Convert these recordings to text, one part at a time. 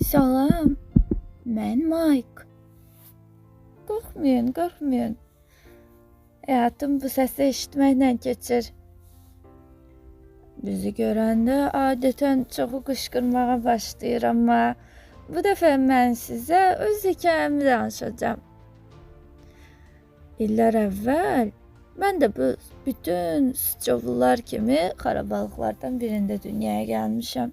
Salam, mən Mike. Qorxmayın. Həyatım bu səsi eşitməklə keçir. Bizi görəndə adətən çoxu qışqırmağa başlayır, amma bu dəfə mən sizə öz hekayəmi danışacağam. İllər əvvəl mən də bu bütün sıçovullar kimi xarabalıqlardan birində dünyaya gəlmişəm.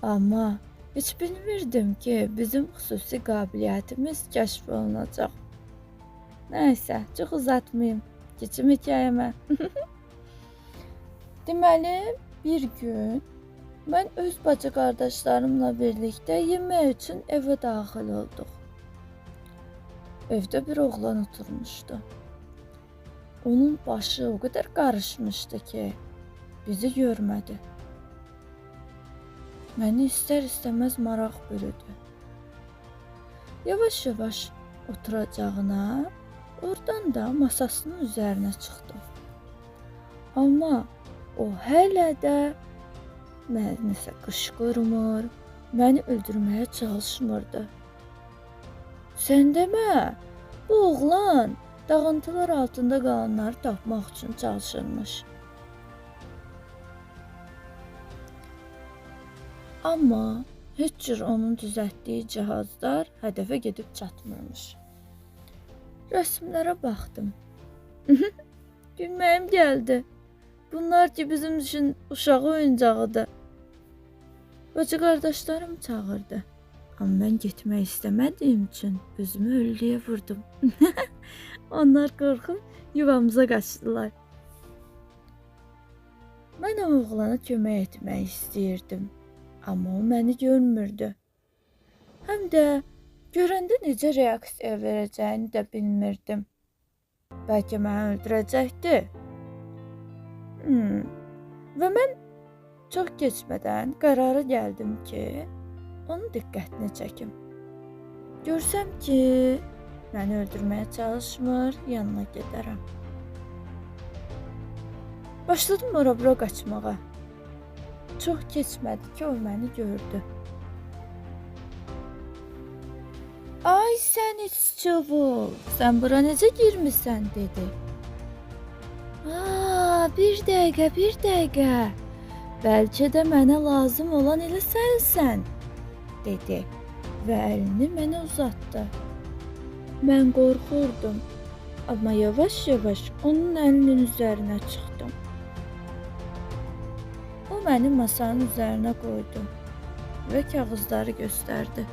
Amma heç bilmirdim ki, bizim xüsusi qabiliyyətimiz kəşf olunacaq. Nəysə, çox uzatmayım. Keçim hekayəmə. Deməli, bir gün mən öz bacı qardaşlarımla birlikdə yemək üçün evə daxil olduq. Evdə bir oğlan oturmuşdu. Onun başı o qədər qarışmışdı ki, bizi görmədi. Məni istər-istəməz maraq bürüdü. Yavaş-yavaş oturacağına, oradan da masasının üzərinə çıxdı. Amma o hələ də nəsə qışqırmır, məni öldürməyə çalışmırdı. Sən demə, bu oğlan dağıntılar altında qalanları tapmaq üçün çalışırmış. Amma heç cür onun düzəltdiyi cihazlar hədəfə gedib çatmırmış. Rəsmlərə baxdım. Gülməyim gəldi. Bunlar ki bizim üçün uşağı oyuncağıdır. Bacı qardaşlarım çağırdı. Amma mən getmək istəmədiyim üçün özümü ölüyə vurdum. Onlar qorxub yuvamıza qaçdılar. Mən o oğlana kömək etmək istəyirdim. Amma o məni görmürdü. Həm də görəndə necə reaksiya verəcəyini də bilmirdim. Bəlkə məni öldürəcəkdi. Və mən çox keçmədən qərara gəldim ki, onun diqqətini çəkim. Görsəm ki, məni öldürməyə çalışmır, yanına gedərəm. Başladım ora-bura qaçmağa. Çox keçmədi ki, o məni gördü. Ay sən sıçovul, sən bura necə girmisən, dedi. Bir dəqiqə. Bəlkə də mənə lazım olan elə sənsən, dedi və əlini mənə uzatdı. Mən qorxurdum, amma yavaş-yavaş onun əlinin üzərinə çıxdım. O məni masanın üzərinə qoydu və kağızları göstərdi.